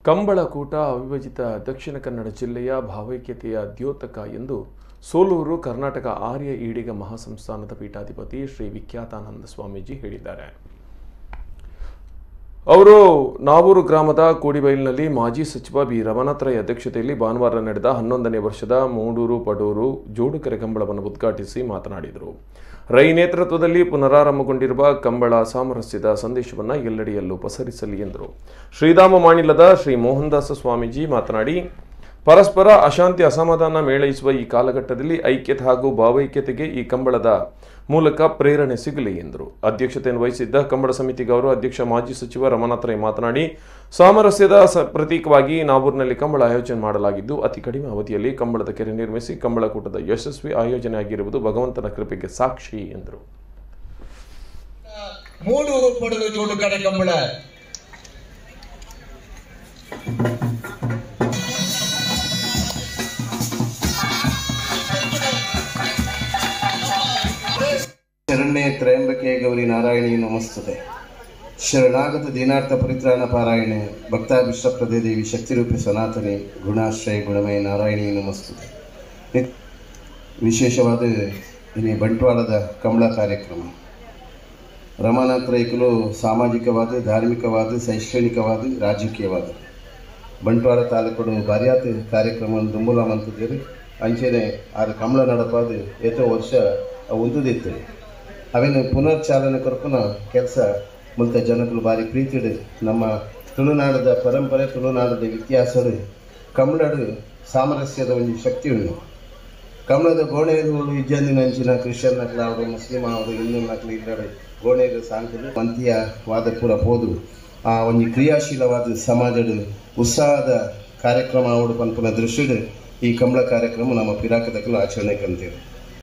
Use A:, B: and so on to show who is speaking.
A: ಕಂಬಳಕೂಟ ಅವಿಭಜಿತ ದಕ್ಷಿಣ ಕನ್ನಡ ಜಿಲ್ಲೆಯ ಭಾವೈಕ್ಯತೆಯ ದ್ಯೋತಕ ಎಂದು ಸೋಲೂರು ಕರ್ನಾಟಕ ಆರ್ಯ ಈಡಿಗ ಮಹಾಸಂಸ್ಥಾನದ ಪೀಠಾಧಿಪತಿ ಶ್ರೀ ವಿಖ್ಯಾತಾನಂದ ಸ್ವಾಮೀಜಿ ಹೇಳಿದ್ದಾರೆ. ಅವರು ನಾವೂರು ಗ್ರಾಮದ ಕೋಡಿಬೈಲಿನಲ್ಲಿ ಮಾಜಿ ಸಚಿವ ಬಿ ರಮನಾಥ್ ರೈ ಅಧ್ಯಕ್ಷತೆಯಲ್ಲಿ ಭಾನುವಾರ ನಡೆದ 11ನೇ ವರ್ಷದ ಮೂಡೂರು ಪಡೂರು ಜೋಡುಕೆರೆ ಕಂಬಳವನ್ನು ಉದ್ಘಾಟಿಸಿ ಮಾತನಾಡಿದರು. ರೈ ನೇತೃತ್ವದಲ್ಲಿ ಪುನರಾರಂಭಗೊಂಡಿರುವ ಕಂಬಳ ಸಾಮರಸ್ಯದ ಸಂದೇಶವನ್ನು ಎಲ್ಲೆಡೆಯಲ್ಲೂ ಪಸರಿಸಲಿ ಎಂದರು. ಶ್ರೀಧಾಮ ಮಾಣಿಲದ ಶ್ರೀ ಮೋಹನದಾಸ ಸ್ವಾಮೀಜಿ ಮಾತನಾಡಿ, ಪರಸ್ಪರ ಅಶಾಂತಿ ಅಸಮಾಧಾನ ಮೇಳೈಸುವ ಈ ಕಾಲಘಟ್ಟದಲ್ಲಿ ಐಕ್ಯತೆ ಹಾಗೂ ಭಾವೈಕ್ಯತೆಗೆ ಈ ಕಂಬಳದ ಮೂಲಕ ಪ್ರೇರಣೆ ಸಿಗಲಿ ಎಂದರು. ಅಧ್ಯಕ್ಷತೆಯನ್ನು ವಹಿಸಿದ್ದ ಕಂಬಳ ಸಮಿತಿ ಗೌರವ ಅಧ್ಯಕ್ಷ ಮಾಜಿ ಸಚಿವ ರಮನಾಥ್ ರೈ ಮಾತನಾಡಿ, ಸಾಮರಸ್ಯದ ಪ್ರತೀಕವಾಗಿ ನಾವೂರಿನಲ್ಲಿ ಕಂಬಳ ಆಯೋಜನೆ ಮಾಡಲಾಗಿದ್ದು, ಅತಿ ಕಡಿಮೆ ಅವಧಿಯಲ್ಲಿ ಕಂಬಳದ ಕೆರೆ ನಿರ್ಮಿಸಿ ಕಂಬಳಕೂಟದ ಯಶಸ್ವಿ ಆಯೋಜನೆ ಆಗಿರುವುದು ಭಗವಂತನ ಕೃಪೆಗೆ ಸಾಕ್ಷಿ ಎಂದರು.
B: ಮೂಡೂರು ಪಡಲು ಜೋಡುಕೆರೆ ಕಂಬಳ
C: ಶರಣ್ಯೇ ತ್ರಯಂಬಕೆ ಗೌರಿ ನಾರಾಯಣಿ ನಮಸ್ತುತೆ. ಶರಣಾಗತ ದೀನಾರ್ಥ ಪರಿತ್ರಾಣ ಪಾರಾಯಣೆ ಭಕ್ತಾಭಿಷ್ಟಪ್ರದೇ ದೇವಿ ಶಕ್ತಿರೂಪಿ ಸನಾತನಿ ಗುಣಾಶ್ರಯ ಗುಣಮಯ ನಾರಾಯಣಿ ನಮಸ್ತುತೆ. ವಿಶೇಷವಾದ ಇಲ್ಲಿ ಬಂಟ್ವಾಳದ ಕಂಬಳ ಕಾರ್ಯಕ್ರಮ ರಮನಾಥ್ ರೈಕಲು ಸಾಮಾಜಿಕವಾದ, ಧಾರ್ಮಿಕವಾದ, ಶೈಕ್ಷಣಿಕವಾದ, ರಾಜಕೀಯವಾದ ಬಂಟ್ವಾಳ ತಾಲೂಕು ಭಾರ್ಯಾತ ಕಾರ್ಯಕ್ರಮ ದುಂಬುಲ ಮಂತಿದ್ದೀರಿ. ಅಂಚೆನೆ ಅದು ಕಂಬಳ ನಡಪಾದು ಎಷ್ಟೋ ವರ್ಷ ಉಂದುದಿತ್ತು. ಅವೇನು ಪುನರ್ಚಾಲನೆ ಕೊರಪುನ ಕೆಲಸ ಮುಂತ ಜನಗಳು ಭಾರಿ ಪ್ರೀತಿಡು ನಮ್ಮ ತುಳುನಾಡದ ಪರಂಪರೆ, ತುಳುನಾಡದ ಇತಿಹಾಸಡು ಕಂಬಳಡು ಸಾಮರಸ್ಯದ ಒಂದು ಶಕ್ತಿ ಉಂಟು. ಕಂಬಳದ ಗೋಣೆಗಳು ಇಜ್ಜಂದಿನ ಅಂಚಿನ ಕ್ರಿಶ್ಚಿಯನ್ ನಕಲು ಅವರು, ಮುಸ್ಲಿಂ ಅವರು, ಹಿಂದೂ ನಕಲು ಇಲ್ಲಡೆ ಗೋಣೆಗಳು ಸಾಂಕಲು ಮಂತಿಯ ವಾದ ಪೂರ ಹೋದು ಆ ಒಂದು ಕ್ರಿಯಾಶೀಲವಾದ ಸಮಾಜದ ಉತ್ಸಾಹದ ಕಾರ್ಯಕ್ರಮ ಅವಡು ಪನ್ಪುನ ದೃಶ್ಯಡು ಈ ಕಂಬಳ ಕಾರ್ಯಕ್ರಮ ನಮ್ಮ ಪಿರಾಕದಕ್ಕಲು ಆಚರಣೆ ಕಂತೇವೆ.